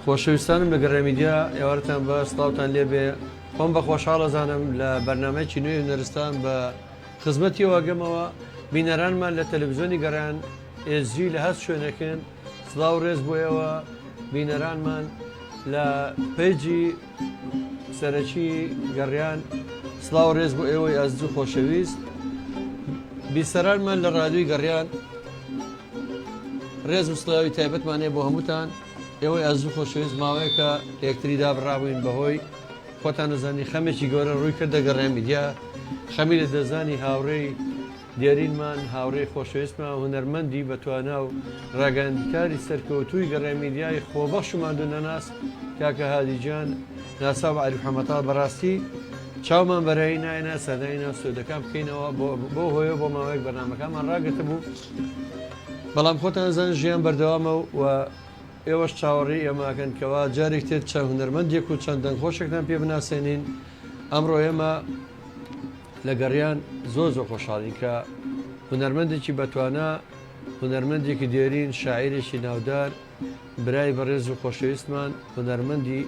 خۆشەویستانم لە گەڕێمیدیا ئێوارتان بە سڵاوتان لێبێ خۆم بە خۆشحاڵەزانم لە بەرنامەیەکی نوێی هونەرستان بە خزمەتی واگەمەوە بینەرانمان لە تەلەڤیزیۆنی گەڕیان ئSG لە هەست شوێنەکەن سڵاو ڕێز بۆیەوە بینەرانمان لە پێیجی سەرەکی گەڕیان سڵاو ڕێز بۆ ئێوەی ئازدوو خۆشەویست بیسەرانمان لە ڕادیۆی گەڕیان ڕێز و سڵاوی تایبەتمانێ بۆ هەمووتان ئێوەی ئازوو خۆشەویست ماوەیەکە یەکتریدا بڕابووین بەهۆی خۆتان نەزانی خەمێکی گەورە ڕووی کردە گەڕێمیدیا خەمی لە دەزانی هاوڕێی دیێرینمان هاوڕێی خۆشەویستمان هونەرمەندی بەتوانە و ڕاگەاندکاری سەرکەوتووی گەڕێمیدیای خۆبەخشمان دوو نەناس کاکە هادیجان ناسا بە عەریف حەمەتا بەڕاستی چاومان بەرەی ناینا سەداینا سوودەکان بکەینەوە بۆ هۆیە بۆ ماوەیەک بەرنامەکانمان ڕاگەتە بوو بەڵام خۆتان زان ژیان بەردەوامە و ئێوەش چاوەڕێی ئێماکەن کەوا جارێک تێت چەند هونەرمەندێک و چەند دەنگ خۆشێکتان پێ بناسێنین ئەمڕۆ ئێمە لە گەڕیان زۆر خۆشحاڵین کە هونەرمەندێکی بەتوانە هونەرمەندێکی دێرین شاعیرێکی ناودار برای بەڕێز و خۆشەویستمان هونەرمەندی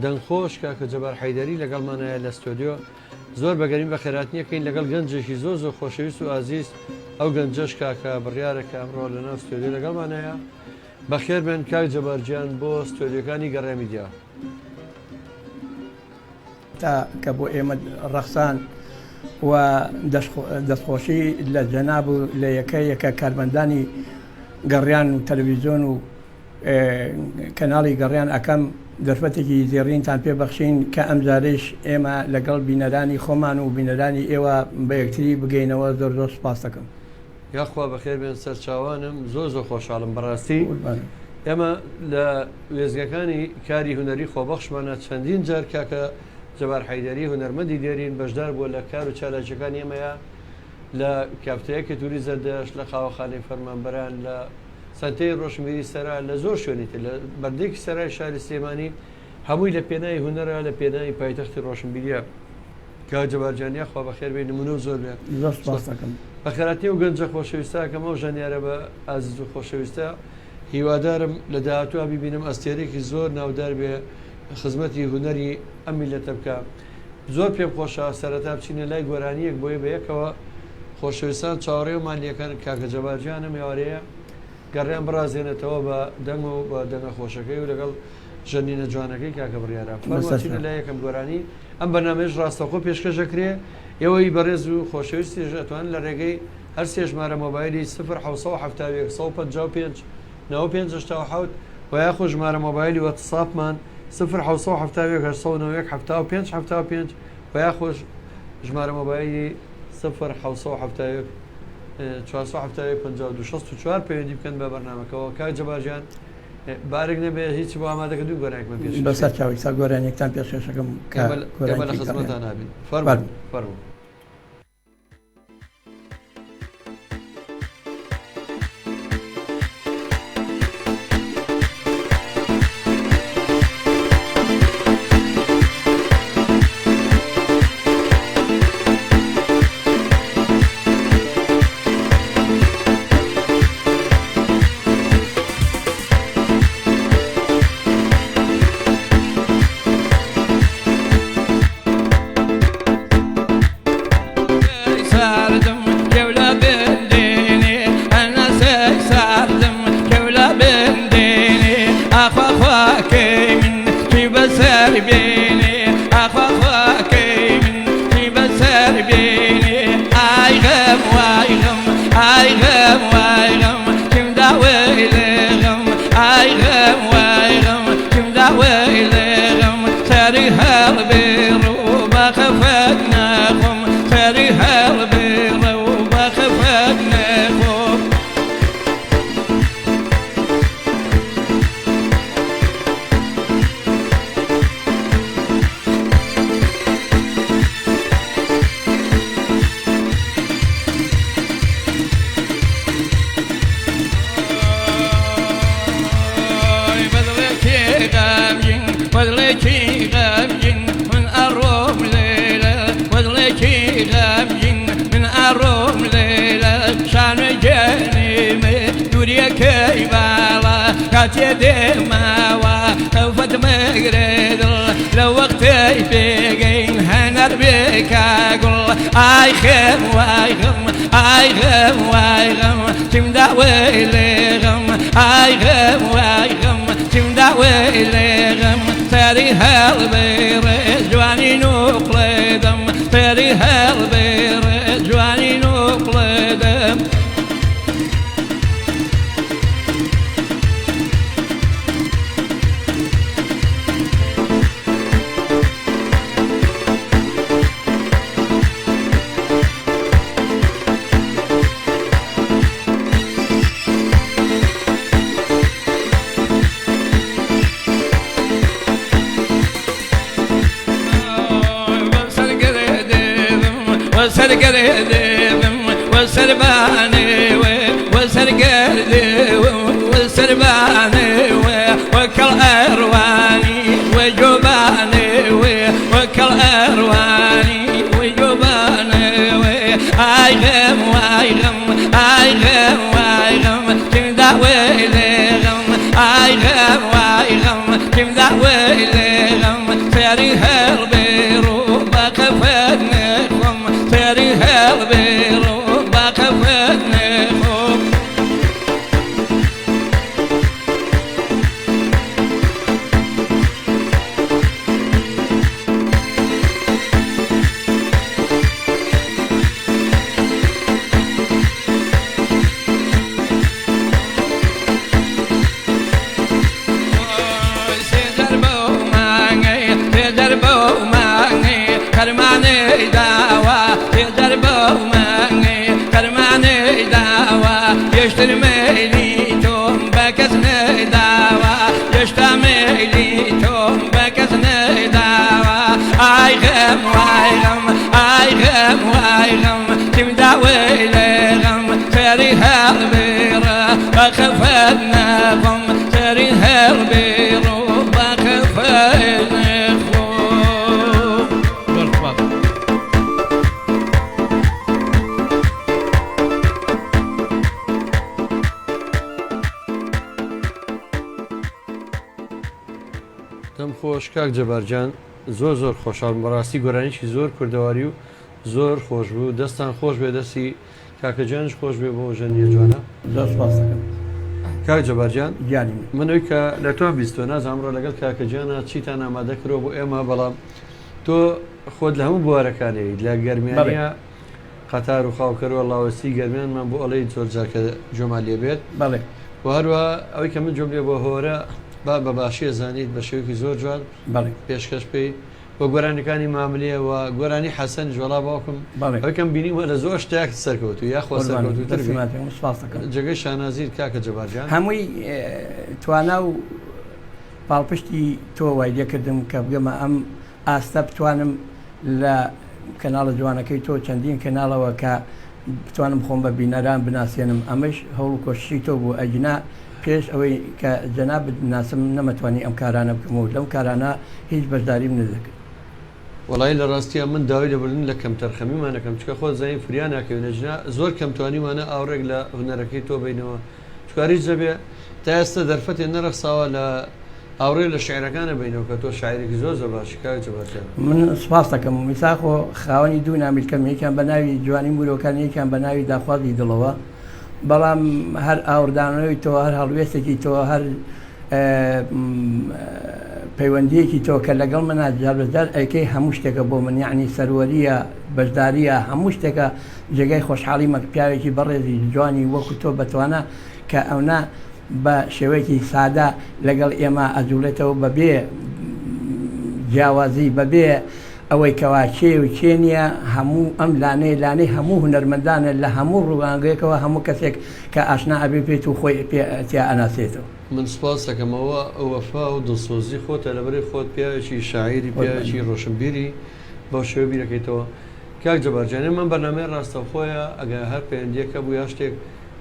دەنگخۆش کاکە جەبار حەیدەری لەگەڵمانایە لە ستۆدیۆ زۆر بەگەرین بە خێراتنیەکەین لەگەڵ گەنجێکی زۆر خۆشەویست و ئازیز ئەو گەنجەش کاکە بڕیارەکە ئەمڕۆ لەناو ستۆدیۆ لەگەڵمانەیە بەخێر بێن کاک جەبارجیان بۆ ستۆدیۆکانی گەڕێمیدیا تا کە بۆ ئێمە ڕەخسان و دەستخۆشی لە جەناب و لە یەکە کارمەندانی گەڕیان و تەلەڤیزیۆن و کەناڵی گەڕیان ئەەکەم دەرفەتێکی زێڕینتان پێبەخشین کە ئەمجارش ئێمە لەگەڵ بینەرانی خۆمان و بینەرانی ئێوە بە یەکتری بگەینەوە زۆر سپاس دەکەم. یاخوا بەخێر بێن سەرچاوانم زۆر خۆشحاڵم بەڕاستی ئێمە لە وێزگەکانی کاری هونەری خۆبەخشمانە چەندین جار کاکە جەبار حەیدەری هونەرمەندی دێرین بەشدار بووە لە کار و چالاکیەکانی ئێمەیە لە کافتەیەکی تووری زەردەشت لە خاوەخانەی فەرمانبەران لە سەنتەی ڕۆژمێری سەرا لە زۆر شوێنی تر لە بەردێکی سەرای شاری سلێمانی هەمووی لە پێناوی هونەرە لە پێناوی پایتەختی ڕۆشنبیریە کاک جەبارجانیا خوا بەخێر بێ نمونە و زۆر بێت بە خێراتی و گەنجە خۆشەویستاکەم ئەو ژانیارە بە ئازیز و خۆشەویستە هیوادارم لە داهاتووە بیبینم ئەستێرێکی زۆر ناودار بێ خزمەتی هونەری ئەم میلەتە بکە زۆر پێم خۆشە سەرەتا بچینە لای گۆرانیەک بۆیە بە یەکەوە خۆشەویستان چاوەڕێ و مالیەکان کاکە جەبارجیانم ئێوارەیە گەڕیان بڕازێنێتەوە بە دەنگ و بە دەنگە خۆشەکەی و لەگەڵ ژەنینە جوانەکەی کاکە بڕیارە فەرموچینە لای یەکەم گۆرانی ئەم بەرنامەیەش ڕاستەخۆ پێشکەشەکرێ ئێوەی بەڕێز و خۆشەویستی ئەتوانن لە ڕێگەی هەر سێ ژمارە مۆبایلی 0 1970 و یاخۆ ژمارە مۆبایلی وەتساپمان 0 و یاخۆ ژمارە مۆبایلی 0 4 پەیوەندی بکەن بە بەرنامەکەەوە کاک جەبارجیان بارێک نەبێ هیچ بۆ ئامادەکە دوو گۆرانێکمە پێش بەسەر چاوی سا گۆرانێکتان پێشکەشەکەم لە خزمەتان نابین فەرموو کاتێ دێماوە خفت مقرد لو وقتي بيقين هنر بك أقول آي خم واي غم آي غم واي غم تمداوي لي غم آي غم واي غم تمداوي لي غم تاري هالبير جواني نقلدم تاري هالبير جواني نقلدم وسر قردم وسر باني وسر قردم وسر باني وكل أرواني وجباني وكل أرواني وجباني آي غم واي غم آي غم واي غم تمداوي لي غم آي غم واي غم تمداوي لي غم تاري هالبيرو بقفني تاري هالبيرو بقفني كرماني داوا يدربو ماني كرماني داوا يشتري ميليتهم بكسني داوا يشتري ميليتهم بكسني داوا آي غم واي غم آي غم واي غم تمداوي لي غم تاري هالبيرة بخفنا غم تاري هالبيرة بخفنا دەم خۆش کاک جەبارجان زۆر زۆر خۆشحاڵم بەڕاستی گۆرانیشی زۆر کوردەواری و زۆر خۆش بوو دەستان خۆش بێ دەستی کاکەجانش خۆش بێ بۆ ژەنیە جوانە زۆر سپاس دەکەم کاک جەبارجان گیانی منەوەی کە لە تۆ بیستۆ نازانم ڕۆ لەگەڵ کاکەجانە چیتان ئامادە کردەوە بۆ ئێمە بەڵام تۆ خۆت لە هەموو بوارەکانەوەی لە گەرمیانە قەتار و خاوکەرەوە ڵاوەسی گەرمیانمان بۆ ئەڵەی زۆر جارکە جۆما لێ بێت بەڵێ و هەروە ئەوەی کە من جۆم لێ بۆ هۆرە با بە باشیە زانیت بە شێوەیەکی زۆر جوان بەڵێ پێشکەش پێی بۆ گۆرانەکانی ماملەیە و گۆرانی حەسەن جوڵا باوکم ئەوکەم بینیوە لە زۆر شتێک سەرکەوت و یاخوا سەرکەوتوتر سپاس دەکەم جێگەی شانازیر کاکە جەبارجان هەمووی توانا و پاڵپشتی تۆ وای لێکردم کە بگەمە ئەم ئاستە بتوانم لە کەناڵە جوانەکەی تۆ چەندین کەناڵەوە کە بتوانم خۆم بە بینەران بناسیێنم ئەمەش هەوڵ و کۆششی تۆ بوو ئەجنا پێش ئەوەی کە جەناب بناسم نەمەتوانی ئەم کارانە بکەم و لەم کارانە هیچ بەشداریم نەدەکرد وڵی لە ڕاستیە من داوای لەبردن لە کەم تەرخەمیمانەکەم چکە خۆ زانین فریان ناکەونەجنا زۆر کەمتوانیمانە ئاوڕێک لە هونەرەکەی تۆ بینەوە چکاری جەبێ تا ئێستا دەرفەتێ نەرەخساوە لە ئاوڕێ لە شعرەکانە بینەوە کە تۆ شاعرێکی زۆر زۆر باشی کاک جەبارجان من سپاس دەکەم و میساخۆ خاوەنی دوو نامیلکەم یەکیان بە ناوی جوانی مرۆکان یەکیان بە ناوی داخوازی دڵەوە بەڵام هەر ئاوردانەوەی تۆ هەر هەڵوێستێکی تۆ هەر پەیوەندیەکی تۆ کە لەگەڵ منە جاربەجار ئەیکەی هەموو شتێکە بۆ من یعنی سەروەریە بەشداریە هەموو شتێکە جێگای خۆشحاڵی مە پیاوێکی بەڕێزی جوانی وەکو تۆ بەتوانە کە ئەونا بە شێوەیەکی سادا لەگەڵ ئێمە ئەجوولێتەوە بەبێ جیاوازی بەبێ ئەوەی کەوا کێ و کێنیە هەموو ئەم لانەی هەموو هونەرمەندانە لە هەموو ڕوانگەیەکەوە هەموو کەسێک کە ئاشنا ئەبێ پێێت و خۆی تیا ئەناسێتەوە من سپاس دەکەمەوە ئەوەفا و دڵسۆزی خۆتە لەبەری خۆت پیاوێکی شاعری پیاوێکی ڕۆشنبیری بەو شێوە بیرەکەیتەوە کاک جەبارجانێ من بەنامەی ڕاستەوخۆیە ئەگەر هەر پەیوەندیەکە بوو یا شتێک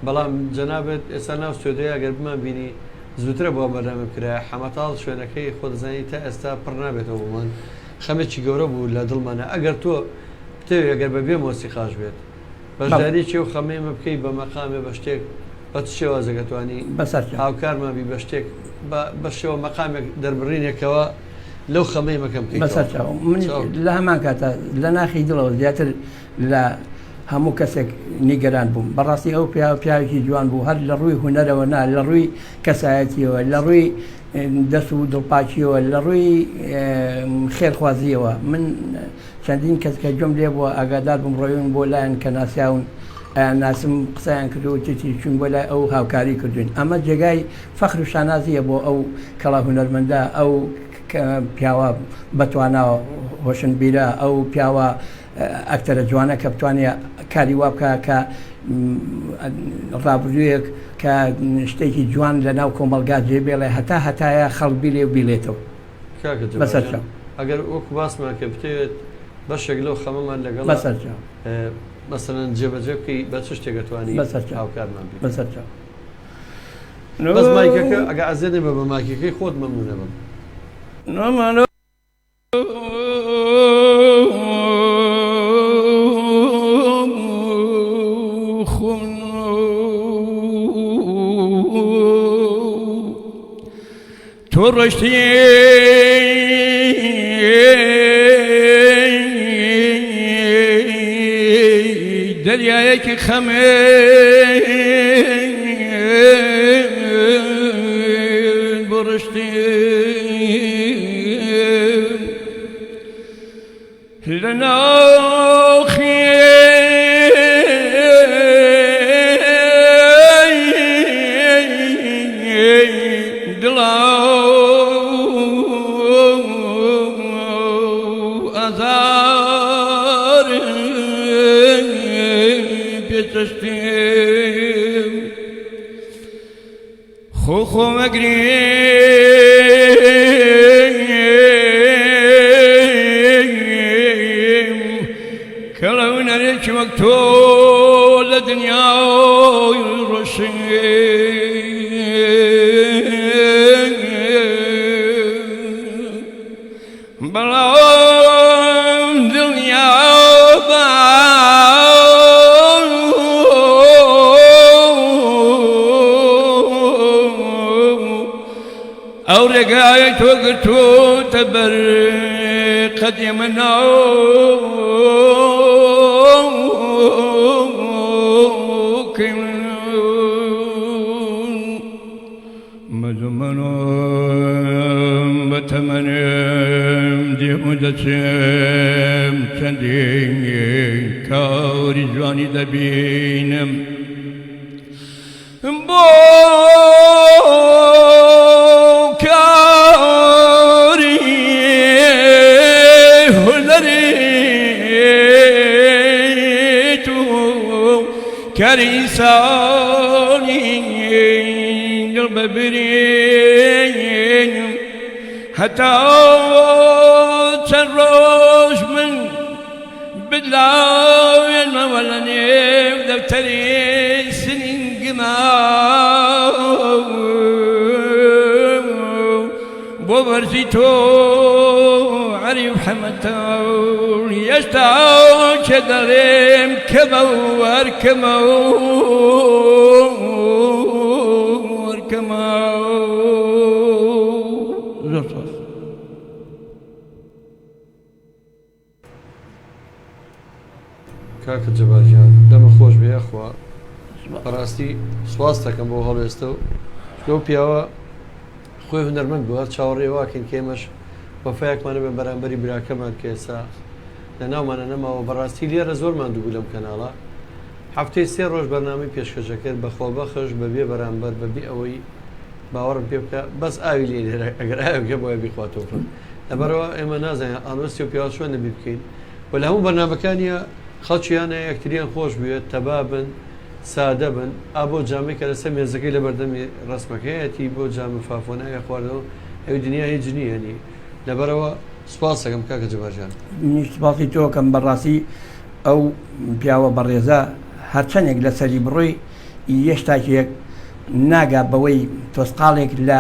بەڵام جەنابێت ئێستا ناو سوێدەیە ئەگەر بمان بینی زووترە بۆ بەرنامە کرایە حەمەتاڵ شوێنەکەی خۆ دەزانی تا ئێستا پڕ نابێتەوە بۆمان خەمێکی گەورە بوو لە دڵمانە ئەگەر تۆ بتەوێت ئەگەر بەبێ مۆسیقاش بێت بەشداری چێ و خەمێمە بکەی بە مەقامێ بە شتێک بە چ شێوازەکەتوانی بەسەر هاوکارمابی بە شتێک بە شێوە مەقامێک دەربڕینێکەوە لەو خەمەی مەکەم بەسەر من لە هەمان کاتە لە ناخی دڵەوە زیاتر لە هەموو کەسێک نیگەران بووم بەڕاستی ئەو پیاوێکی جوان بوو هەر لە ڕووی هوەرەوە نا لە ڕووی کەسایەتیەوە لە ڕووی دەست و دڵپاچیەوە لە ڕووی خێرخوازیەوە من چەندین کەس کە جۆم لێ بووە ئاگادار بووم ڕۆیون بۆ لایەن کە ناسیاون ناسم قسەیان کردو تیتی چون بۆ لای ئەو هاوکاری کردوین ئەمە جێگای فەخر و شانازیە بۆ ئەو کەڵا هونەرمەندە ئەو پیاوە بەتواناوە هۆشنبیرە ئەو پیاوە ئەکتەرە جوانە کە بتوانێت کاری وا بکە کە ڕابردوویەک کە شتێکی جوان لە ناو کۆمەلگا جێبێڵێ هەتایە خەڵبی لێ بیلێتەوە بەسەر ئەگەر وەکو باسمان کە بتێت بەشێک لەو خەمەمان لەگەڵ بەسەر مەسەرەن جێبەجێ بکەی بە چ شتێکەتوانی هاوکارمان بەسەر بەس مایکەکە ئەگە ئازێنێ بە مایکەکەی خۆت مەمنونە بم تو رشتی دریایەکی خەمێ بڕشتی لە ناوخی دڵا ئازار پێچەشتیم خۆ مەگریم کە لە هونەرێکی وەک تۆ لە دنیای ڕۆشن بەڵام دڵنیا بە ئەو ڕێگای تۆ گرتوتە بەر قەدیمە ناوکەم مەزمەنم بە تەمەنم دێم و دەچم چەندین کاری جوانی دەبینم بۆ کاری هونەری تو کاری ئینسانی دڵ ببرین هەتا چەند ڕۆژ من بدلاوێنمەوە لە نێو دەفتەری سنگما بۆ بەرزی تۆ عەریف حەمەتەوڵ هێشتا کە دەڵێم کەمە و وەرکەمە وەرکەمە کاکە جەبارجان دەمە خۆش بێ ئەخوا بەڕاستی سواز دەکەم بۆ هەڵوێستە و لەو پیاوە خۆی هونەرمەند بووە چاوەڕێ واکەین کێمەش وەفایەکمانە بە بەرامبەری براکەمان کە ئێستا لە ناومانە نەماوە بەڕاستی لێرە زۆر ماندوو بوو لەم کەناڵە هەفتەی 3 ڕۆژ بەرنامەی پێشکەشەکرد بەخۆبەخش بەبێ بەرامبەر بەبێ ئەوەی باوەڕم پێ بکە بەس ئاوی لێ لێرە ئەگەر ئاوگە بۆیە بیخواتەوە لەبەرەوە ئێمە نازانین ئامۆستی و پیاوە شوێنە بی بکەین و لە هەموو بەرنامەکانیە خەڵکییانە یەکتریان خۆش بوێت تەبا بن سادە بن ئابۆ جامی کە لەسەر مێزەکەی لە بەردەمی ڕسمەکەیەتی بۆ جامە فافۆنایە خواردەوە ئەوی دنیا هیچ نییەنی لەبەرەوە سوپاس دەکەم کاکە جەبارجان سوپاسی تۆکەم بەڕاستی ئەو پیاوە بەڕێزە هەرچەندێک لە سەری بڕۆی یەشتاکێک ناگا بەوەی تۆسقاڵێک لە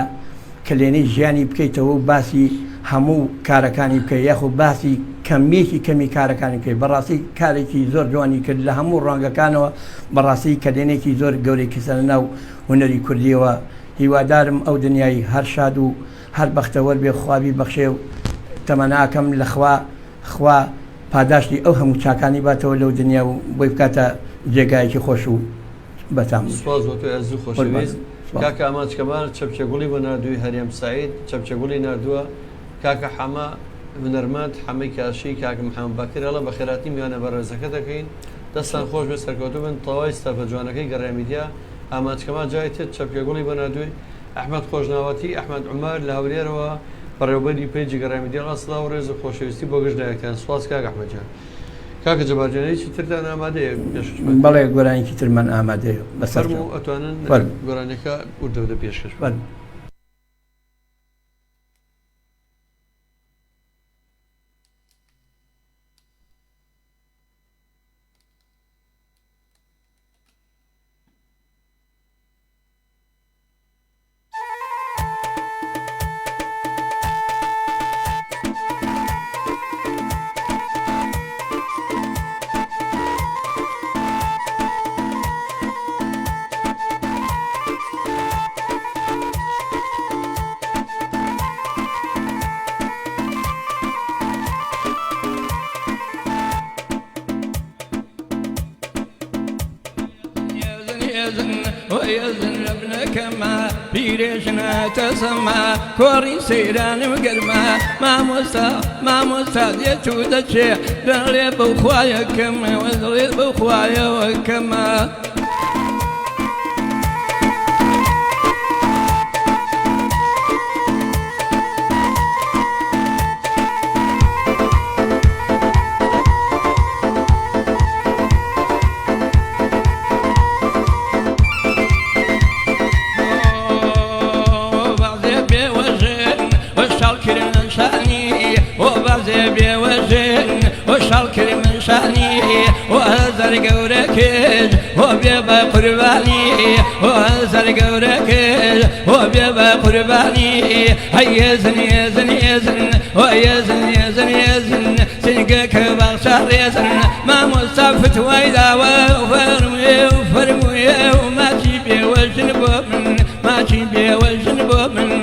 کلێنەی ژیانی بکەیتەوە و باسی هەموو کارەکانی بکەیت یاخۆ باسی کەمیێکی کەمی کارەکانی کرد بەڕاستی کارێکی زۆر جوانی کرد لە هەموو ڕەنگەکانەوە بەڕاستی کەلێنێکی زۆر گەورەی کەسەر ناو هونەری کوردیەوە هیوادارم ئەو دنیای هەر شاد و هەر بەختەوەر بێ خوابی بەخشێ و تەمەناکەم لە خوا پاداشتی ئەو هەموو چاکانی باتەوە لەو دنیا و بۆی بکاتە جێگایەکی خۆش و بەتام زوو خۆشەویست کاکە ئاماچکەمان چەپچەگوڵی بۆ نردووی هەریەم سعید چەپچەگوڵی نردووە کاکە حەما هونەرمەند حەمەی کاشی کاکە محەممەد باکرەڵە بە خێراتی میوانە بەڕێزەکە دەکەین دەستان خۆش بێ سەرکەوتو بن تەواوی ستافە جوانەکەی گەڕێمیدیا ئاماچکەمان جای تێت چەپچەگوڵی بۆ نردووی ئەحمەد خۆشناوەتی ئەحمەد عومەر لە هەولێرەوە بەڕێوەبەری پیجی گەڕێمیدیا ڕاستڵا و ڕێز و خۆشەویستی بۆ گەشتدایەکان سواس کاکە ئەحمەدجان کاکە جەبارجانەیەکی ترتان ئامادەیە بەڵێ گۆرانێکی ترمان ئامادەیە بەسەر ئەتوانن گۆرانەکە وردەودە پێشکەش ويزن ابنك ما بيريشنا تسمى كوري سيران وقرما ما مستاد يتود الشيء ذري بخوايا كما وذري بخوايا وكما وشالكر من شاني وهزر قوركج وبيبا قرباني وهزر قوركج وبيبا قرباني هيزن يزن يزن ويزن يزن يزن سنقك بغشار يزن ما مصطفت ويدا وفرمي وفرمي وما تجيبي وجنبو من ما تجيبي وجنبو من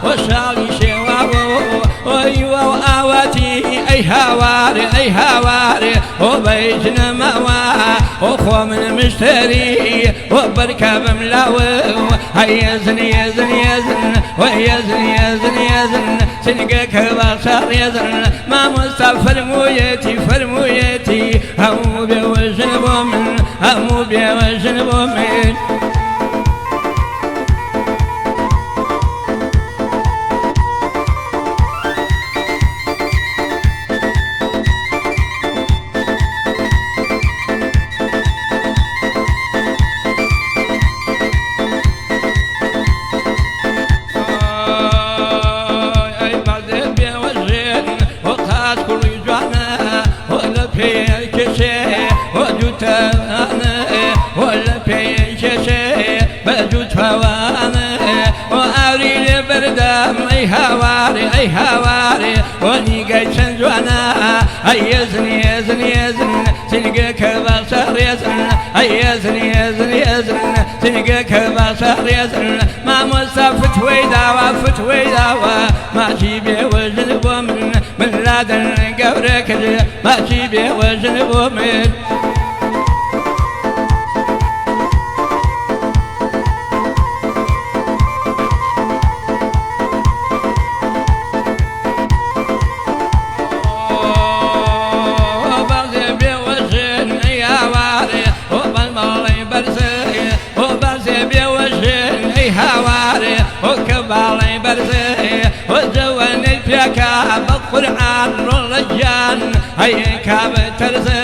وشالي شواوا ويوا وآواتي أي هواري وبيجنا موا وخوا من مشتري وبركب ملاوي هيزن يزن يزن ويزن يزن يزن سنقك بصار يزن ما مصطفى فرمويتي همو بوجن بومن أي هواري وني قيشن جوانا يزن يزن يزن تلقاك بصر يزن يزن يزن يزن تلقاك بصر يزن ما مصطفت ويداوا ما جيبي وجن بومن من لادن قبرك ما جيبي وجن بومن وكبالي برزي وزوان الفيكا بالقرآن الرجال هيا كاب ترزي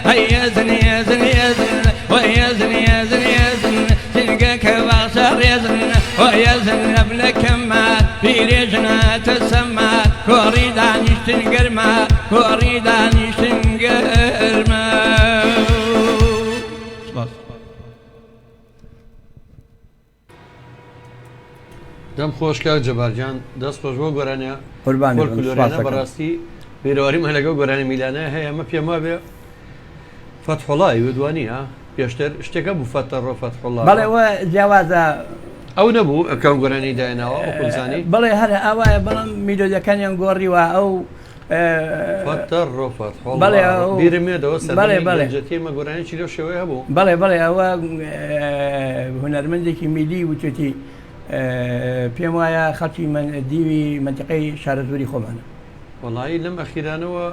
هيا يزن يزن يزن ويزن يزن يزن زنب لكمات في رجنا تسمات كوري دانيش تنقرما كوري دانيش تنقرما دەم خۆش کاک جەبارجان دەست خۆش بۆ گۆرانە قوربانی بن، کلۆرانە سپاس دەکەم. بەڕاستی بیرەوەریمە لەگەڵ گۆرانی میلانە هەیە ئەمە پێم وابێ فەتحوڵای ودوانی ها پێشتر شتێکە بوو فەتەڕۆ فەتحوڵا بەڵێ وە جیاوازە ئەو نەبوو ئەکەم گۆرانی داێناوە ئەوکوزانی بڵێ هەر ئەوایە بەڵام میلۆدەکانیان گۆڕیوە ئەو فەتەڕۆ فەتحوڵا بەڵێ ئەو- بیرمێدەوە بەڵێ، بەڵێ. سەرجەتیمە گۆرانی چی لەو شێوەیە هەبوو بەڵێ بەڵێ ئەوە هونەرمەندێکی میلی وچێتی پێم وایە خەڵکی دیوی منتیقەی شارە زوری خۆمانە وڵایی لەم ئەخیرانەوە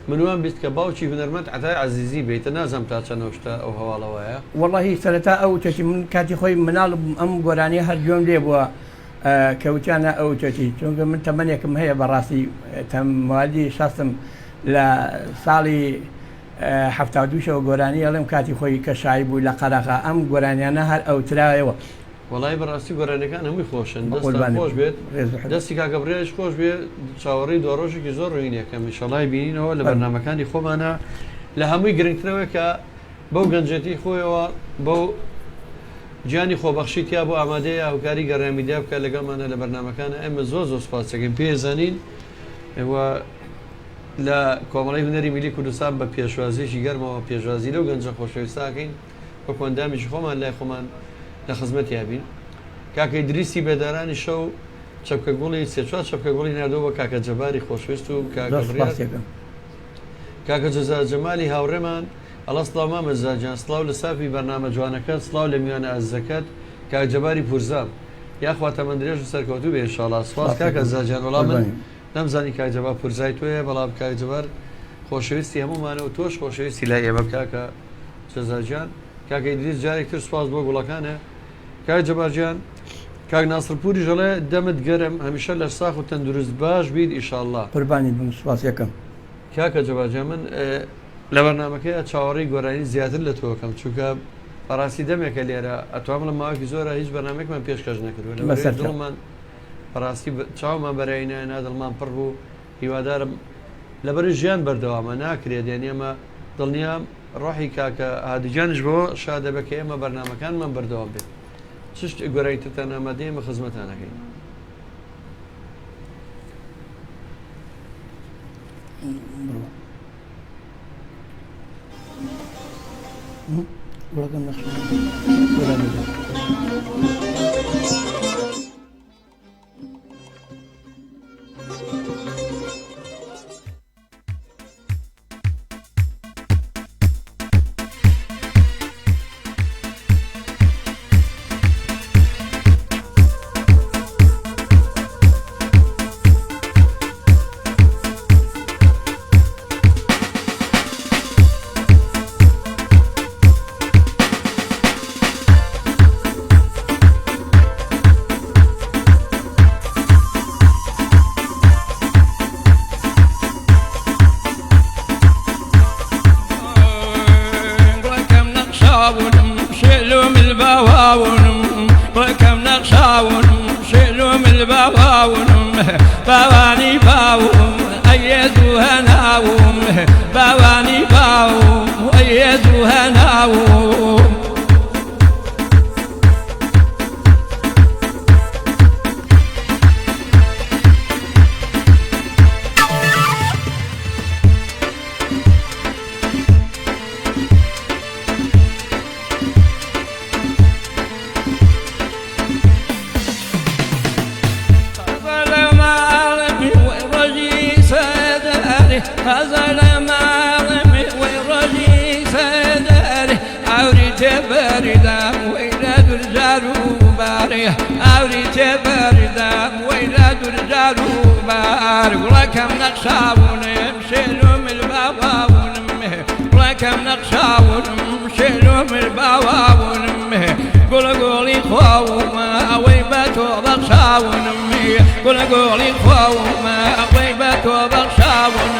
منوان بیست کە باوکی هونەرمەند عتای عزیزی بیتە نازەم تا چەند شتە ئەو هەواڵەوەیە وەڵی سەرەتا ئەو چێتی من کاتی خۆی مناڵ ئەم گۆرانی هەر جۆم لێ بووە کەوتیانە ئەو چێتی چونکە من تەمەنێکم هەیە بەڕاستی تەموالی شاستم لە ساڵی هەفتا دووشەوە گۆرانی ئەڵێم کاتی خۆی کە شای بوو لە قەراقا ئەم گۆرانیانە هەر ئەو تراوەوە وڵی بەڕاستی گۆرانەکان هەمووی خۆشن قوربانی دەستان خۆش بێت ڕێز و حرز. دەستی کاکەبرێش خۆش بێ چاوەڕی دۆڕۆژێکی زۆر ڕوینەکەم شەڵای بینینەوە لە بەرنمەکانی خۆمانە لە هەمووی گرنگترەوە کە بەو گەنجەتی خۆیەوە بەو گیانی خۆبەخشی تیا بۆ ئامادەیە هەوکاری گەڕامیدا بکە لەگەڵمانە لە بەرنمەکانە ئێمە زۆر زۆر سپاسەکەین پێزانین ئێوە لە کۆمەڵی هونەری میلی کوردستان بە پێشوازیشی گەرمەوە پێشوازی لەو گەنجە خۆشەویستاکەین بە کۆندامیشی خۆمان لای خۆمان لە خزمەت یابین کاکەی دریسی بێدارانی شەو چەپکە گوڵی سێچوار چەپکە گوڵی نردەوە بە کاکە جەباری خۆشویست و زۆر سپاسێکم. کاکە جەزا جەمالی هاوڕێمان ئەڵە سڵاو مامەزاجان سڵاو لە سافی بەرنامە جوانەکەت سڵاو لە میوانە ئەزەکەت کاک جەباری پورزام یاخوا تەمەندرێژ و سەرکەوتوو بێ ئینشاڵڵا سپاس کاکە زاجان وەڵام من نەمزانی کاک جەبار پورزای توێ بەڵام کاک جەبار خۆشەویستی هەمومانە و تۆش خۆشەویستی لای ئێمە کاکە جەزاجان کاکەی دریس جارێک تر سپاس بۆ گوڵەکانە کاک جەبارجان کاک ناسرپوری ژەڵێ دەمت گەرم هەمیشە لە ساخ و تەندروست باش بیت ئینشاءڵڵا قوربانی بن سپاسێکم. کاکە جەبارجان من لە بەرنمەکەی چاوەڕی گۆرانی زیاتر لە تۆکەم چونکە بەڕاستی دەمێکە لێرە ئەتوانم لە ماوەکی زۆرە هیچ بەرنمێکمان پێشکەش نەکردووە بەسەر دڵمان بەڕاستی چاومان بەرەیناینا دڵمان پڕ بوو هیوادارم لەبەر ژیان بەردەوامە ناکرێت یان ئێمە دڵنیام ڕۆحی کاکە هادیجانش بۆ شادەبەکە ئێمە بەرنمەکانمان بەردەوام بێت چشت گۆرایتتان ئامادەی ئێمە خزمەتانەکەین وڵەکەم نەخشە. شيلوم البواونم وكم نقشاونم شيلوم البواونم بواني باوم أيدوها ناوم بواني باوم أيدوها ناوم هذا المعلم والرجي سداري عوري تبردام ويلاد الرجال باري عوري تبردام ويلاد الرجال باري ولكم نقشاون مشيلهم البواون ولكم نقشاون مشيلهم البواون قولي خوما ويباتو بخشاون قولي خوما ويباتو بخشاون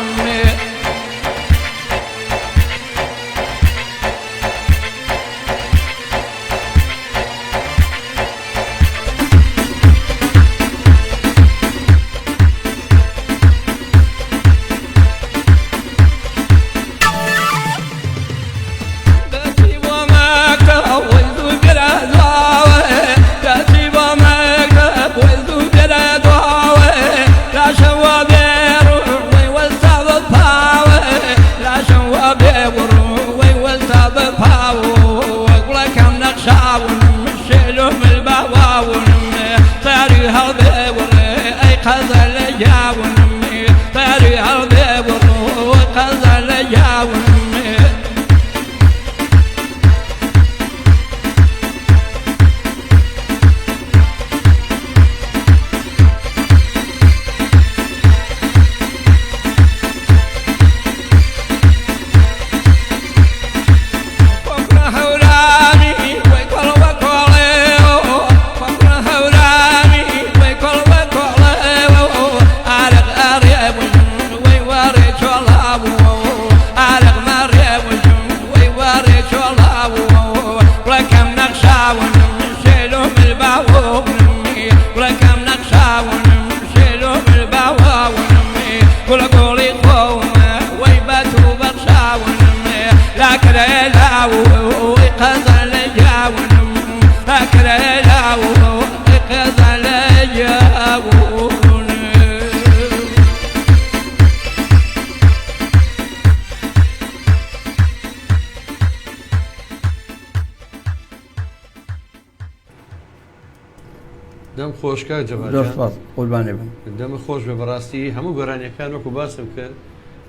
دەم خۆشکە زۆر جەبار سپاس قوربانێ بم. دەمە خۆش بە بەڕاستی هەموو گۆرانیەکان وەکو باسم کرد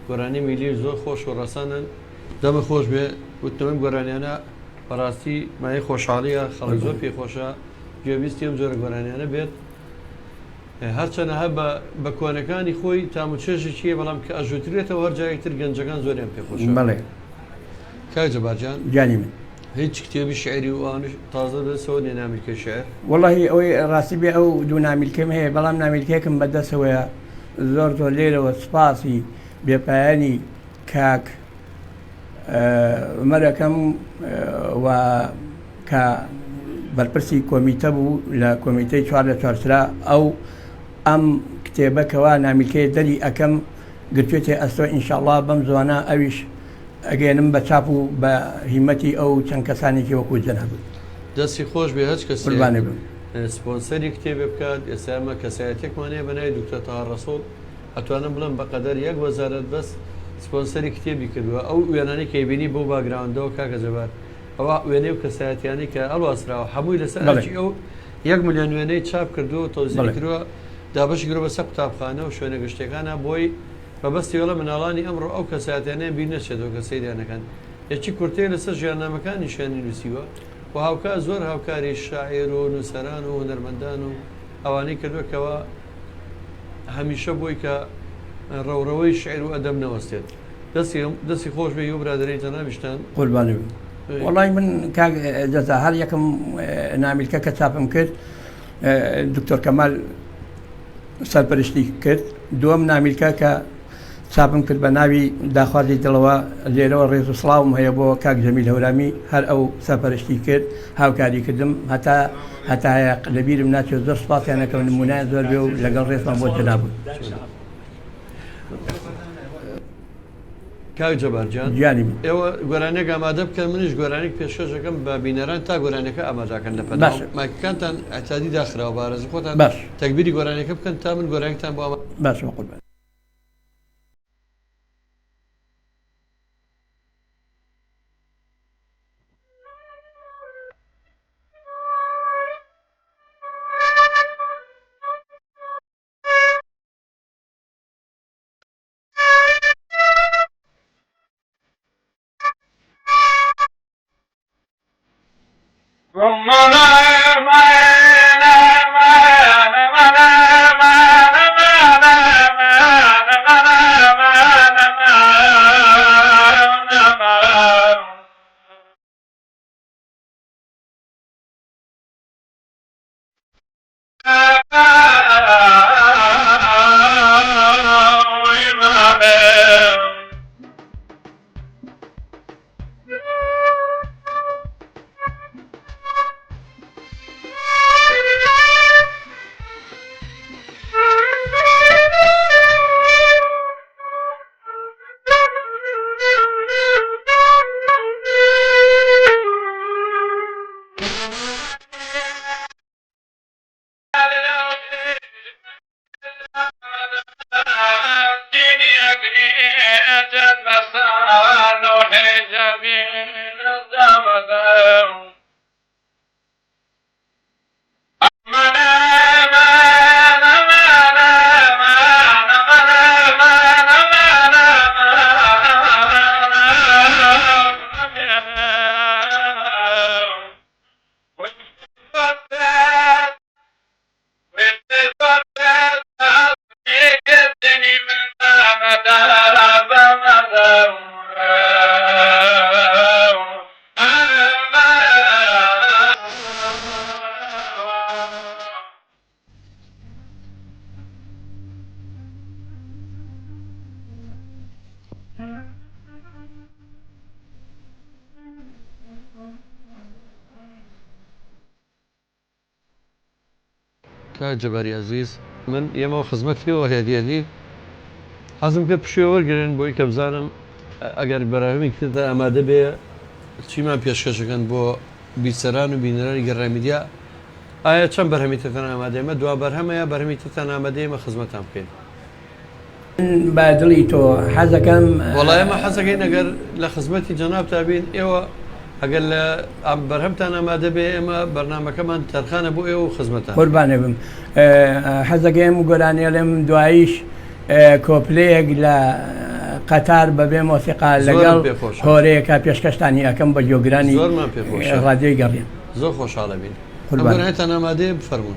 گۆرانی میلی زۆر خۆش و ڕەسانن دەمە خۆش بێ وتمەم گۆرانیانە بەڕاستی مای خۆشحاڵیە خەڵک زۆر پێخۆشە گوێویستی ئەم جۆرە گۆرانیانە بێت هەرچەنەها بە کۆنەکانی خۆی تاموچێژی چیە بەڵام کە ئەژووترێتەوە هەر جایەکتر گەنجەکان زۆریان پێخۆشە بەڵێ کاک جەبارجان جانی من هیچ کتێبی شعری و ئەوانش تازە دەسەوە نێنامیلکە شعر والله ئەوەی ڕاستی بێ ئەو دوو نامیلکەم هەیە بەڵام نامیلکێکم بەدەستەوەیە زۆر لێرەوە سپاسی بێپایانی کاک مەرەکەم و کە بەرپرسی کۆمیتە بوو لە کۆمیتەی 4 ئەو ئەم کتێبەکەوە نامیلکەی دەری ئەەکەم گرتوێتێ ئەستۆ ئینشاءڵڵا بەم زوانە ئەویش ئەگەێنم بە چاپ و بە هیمەتی ئەو چەند کەسانێکی وەکو جەناب بوو دەستی خۆش بێ هەچ کەس قوربانێ بم. سپۆنسەری کتێبێ بکات ئێسامە کەسایەتێکمانەیە بەنای دوکتۆر تاها ڕەسوڵ ئەتوانم بڵم بەقەدەر یەک وەزارەت بەس سپۆنسەری کتێبی کردووە ئەو وێنانی کەیبینی بۆ باگراوندەوە کاکە جەبار ئەوە وێنەی و کەسایەتیانی کە ئەڵواسراوە هەمووی لەسەر ئەو 1 ملیۆن وێنەی چاپ کردووە تۆزیری کردووە دابەشی گرۆ بەسەر قوتابخانە و شوێنە گەشتەکانە بۆی بەبەستی وەڵە مناڵانی ئەمڕۆ ئەو کەسایەتیانەیە بیر نەچێتەوە کە سەیریانەکەن یەکی کورتەیە لەسەر ژیاننامەکانی شوێنی نووسیوە و هاوکار زۆر هاوکاری شاعیر و نووسەران و هونەرمەندان و ئەوانەی کردوەکەوە هەمیشە بۆی کە ڕەوڕەوەی شعر و ئەدەب نەوەستێت دەستی خۆش بێ و برادەرەی جەنابیشتان قوربانێ بم. وەڵی من کاک جەزا هەر یەکەم نامیلکە کە چاپم کرد دکتۆر کەمال سەرپەرشتی کرد دووەم نامیلکە کە چاپم کرد بە ناوی داخوازی دڵەوە لێرەوە ڕێز و سڵاوم هەیە بۆ کاک جەمیل هەورامی هەر ئەو سەرپەرشتی کرد هاوکاری کردم هەتا لەبیرم ناچێت زۆر سپاسیانەکەم نمونای زۆر بێ و لەگەڵ ڕێزمان بۆ جەناب بوو. کاک جەبارجان گیانی من ئێوە گۆرانێک ئامادە بکەن منیش گۆرانێک پێشکەشەکەم بە بینەران تا گۆرانەکە ئامادەکەن لە باش. مایکەکانتان ئەتادی داخراوە بارەزی خۆتان باش. تەکبیری گۆرانەکە بکەن تا من گۆرانێکتان بۆ باشەوە قوربان. کاک جەباری عەزیز من ئێمەوە خزمەتیەوە هێدیەدی حەزم کرد پشوێ وەرگێن بۆی کە بزانم ئەگەر بەراهەمی کتێتە ئامادە بێ چیمان پێشکەشەکەن بۆ بیسەران و بینەرانی گەڕامیدیا ئایا چەند بەرهەمیتتان ئامادەمە دوا بەرهەمەیە بەرهەمیتتان ئامادەیمە خزمەتان بکەین با دڵی تۆ حەزەکەم وەڵای ئێمە حەزەکەین ئەگەر لە خزمەتی جەناب تابین ئێوە ئەگەر لە بەرهەمتان ئامادە بێ ئێمە بەرنامەکەمان تەرخانە بۆ ئێوە و خزمەتان قوربانێ بم حەزەکەم گۆرانیە لێم دواییش کۆپلەیەک لە قەتار بەبێ مۆسیقا لەگەڵ هۆرەیەکە پێشکەشتانی ئەەکەم بە جۆگرانی زۆرمان پێخۆش ڕادیۆی گەڕێن زۆر خۆشحاڵە بین گۆرانیتان ئامادەیە بفەرمون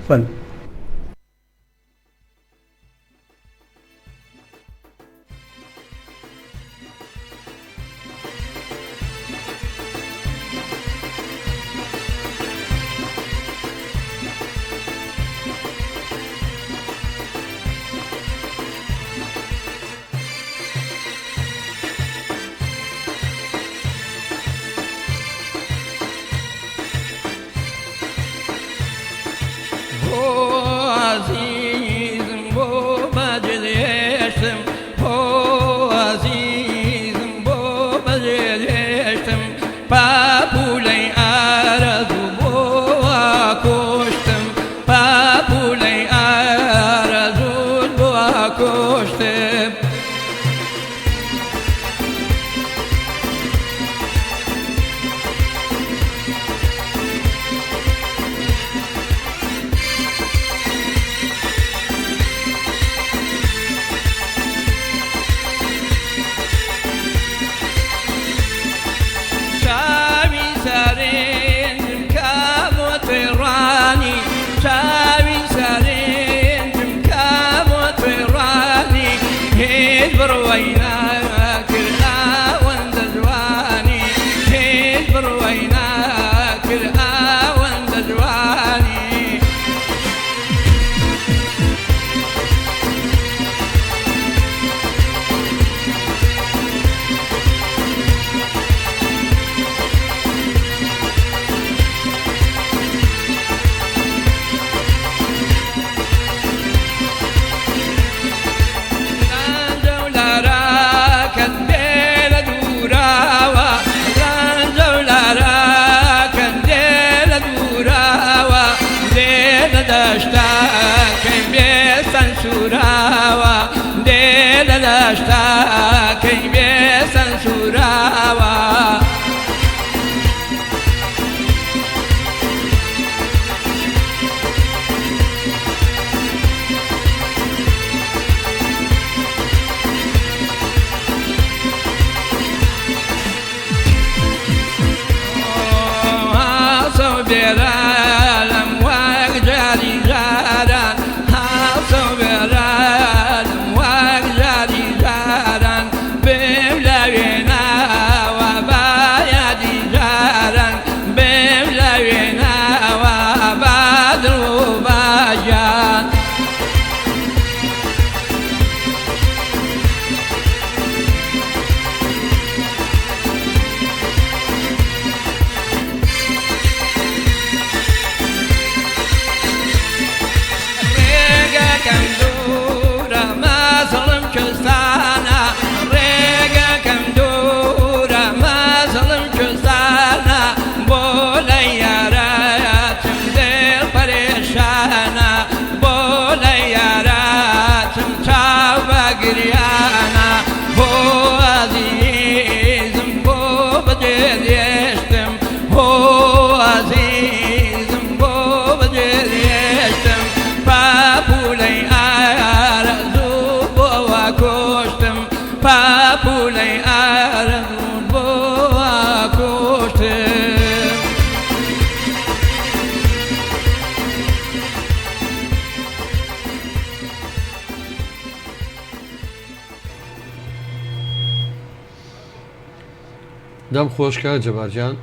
دەم خۆشکە جەبارجان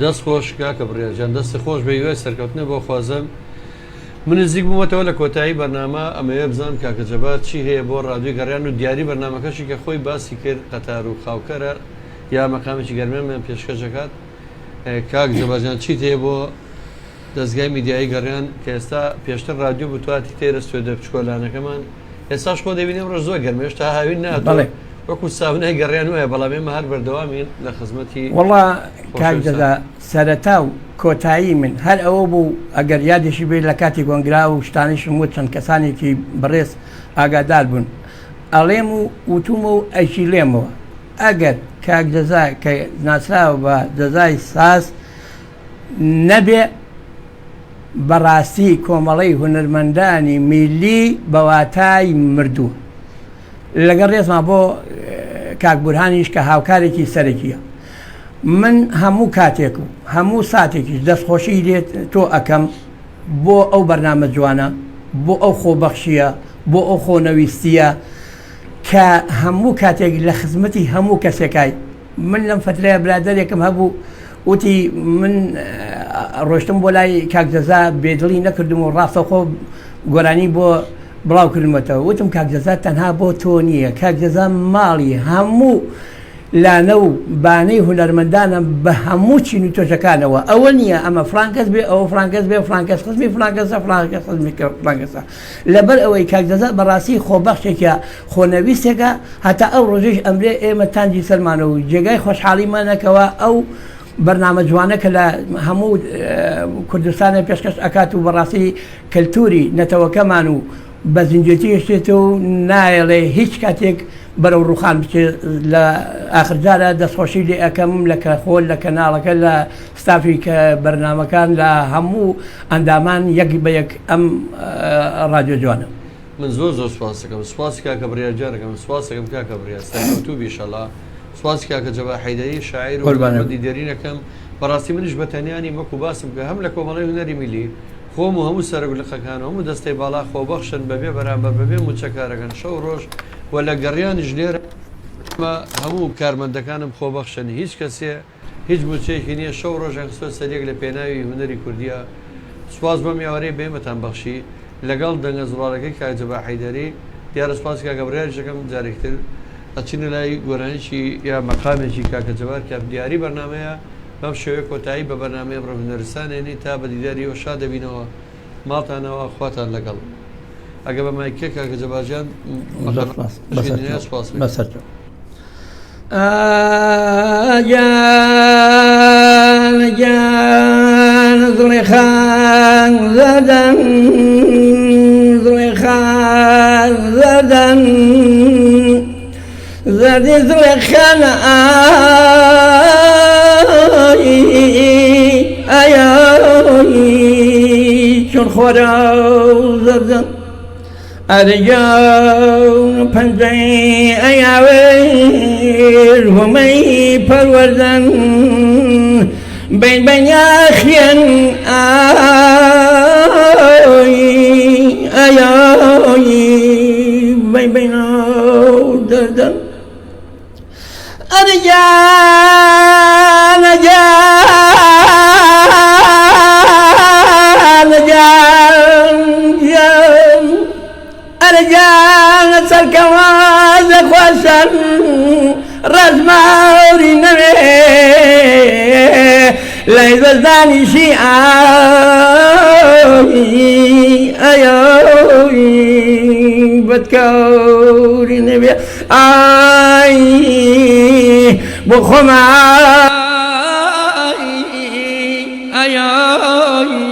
دەست خۆشکە کە بڕێژان دەستی خۆش بە یوێ سەرکەوتنە بۆ خوازم من نزیک بوومەتەوە لە کۆتایی بەرنامە ئەمەیە بزان کاکە جەبار چی هەیە بۆ ڕادیۆی گەڕیان و دیاری بەرنامەکەشی کە خۆی باسی کرد قەتار و خاوکەرە یا مەقامێکی گەرمێنمان پێشکەشەکات کاک جەبارجان چیت هەیە بۆ دەستگای میدیایی گەڕیان کە ئێستا پێشتر ڕادیۆ بتواتی تێرە سوێدە بچکۆلانەکەمان ئێستاش خۆ دەبینێ ڕۆژ زۆر گەرمێش تا هاوین ناتڵێ وەکو ساونای گەڕیان وایە بەڵام ئێمە هەر بەردەوامین لە خزمەتی وەڵا کاک جەزا سەرەتا و کۆتایی من هەر ئەوە بوو ئەگەر یادێکی بێت لە کاتی گۆنگرا و شتانیشم وت چەند کەسانێکی بەڕێز ئاگادار بوون ئەڵێم و وتومە و ئەیشی لێمەوە ئەگەر کاک جەزا کە ناسراوە بە جەزای ساس نەبێ بەڕاستی کۆمەڵی هونەرمەندانی میلی بەواتای مردووە لەگەڵ ڕێزمان بۆ کاک بورهانیش کە هاوکارێکی سەرەکیە من هەموو کاتێک و هەموو ساتێکیش دەستخۆشی لێت تۆ ئەەکەم بۆ ئەو بەرنامە جوانە بۆ ئەو خۆبەخشیە بۆ ئەو خۆنەویستیە کە هەموو کاتێک لە خزمەتی هەموو کەسێکای من لەم فترەیە برادەرێکم هەبوو وتی من ڕۆشتم بۆ لای کاک جەزا بێدڵی نەکردم و ڕاستەخۆ گۆرانی بۆ بڵاو کردمەتەوە وتم کاک جەزا تەنها بۆ تۆ نییە کاک جەزا ماڵی هەموو لانە و بانەی هونەرمەندانە بە هەموو چین و تۆشەکانەوە ئەوە نییە ئەمە فرانکەس بێ ئەوە فرانکەس بێ فرانکەس خزمی فرانکەسە فرانکەس خزمی فرانکەسە لەبەر ئەوەی کاک جەزا بەڕاستی خۆبەخشێکە خۆنەویستێکە هەتا ئەو ڕۆژێش ئەمرێ ئێمە تانجی سەرمانە و جێگای خۆشحاڵیمانەکەوە ئەو بەرنامە جوانە کە لە هەموو کوردستانە پێشکەش ئەکات و بەڕاستی کەلتوری نەتەوەکەمان و بە زیندێتی هێشتێتە و نایڵێ هیچ کاتێک بەرەو ڕوخان بچێت لە ئاخرجارە دەستخۆشی لێ ئەەکەم لە کەخۆل لە کەناڵەکە لە ستافی کە بەرنامەکان لە هەموو ئەندامان یەک بە یەک ئەم ڕادیۆ جوانە من زۆر سوپاس دەکەم سوپاسی کاکە بڕیارجارەکەم سوپاس دەکەم کاکە بڕیار سەرکەوتوو بیشەڵا سوپاسی کاکە جەبا حەیدەری شاعیر و دیدەرینەکەم بەڕاستی منیش بەتەنیانی وەکو باسم کە هەم لە کۆمەڵی هونەری میلی خۆم و هەموو سەرگلقەکان هەموو دەستەی باڵا خۆبەخشن بەبێ بەرامبەر بەبێ موچەکارەکەن شەو ڕۆژ و لە گەڕیانیش لێرە هەموو کارمەندەکانم خۆبەخشن هیچ کەسێ هیچ موچەیەکی نییە شەو ڕۆژان خستۆ سەرێک لە پێناوی هونەری کوردیە سوپاس بەم یاوەرەی بێمەتان بەخشی لەگەڵ دەنگە زوڵارەکەی کاک جەبا حەیدەری دیارە سوپاسی کاکە بڕیارێکم جارێکتر ئەچینە لای گۆرانیی یا مەقامێکی کاکە جەبار کە دیاری بەرنمەیە بەم شێوەیە کۆتایی بە بەرنامەیە ڕەهونەرستانێنی تا بە دیداریەوە شا دەبینەوە ماڵتانەوە خواتان لەگەڵ ئەگە بە مایکێک کاکە جەبارجان سپاس بەسەر جان زڵێخان زەدەن زڵێخان زەدەن زەدی زڵێخان ئایایی چۆن خۆرە زەردەن ئەرجاون پەنجەی ئەیاوێر هۆمەی پەروەردەن بین بەنیاخیان ئایایی بین بیناو دەردەن ئەرجان ئەرجان سەرکەوان دەخواسن ڕزماوری نەوێ لای بەزدانیشی ئایایی بەدکەوری نەوێ ئای بۆ خۆمە ئایایی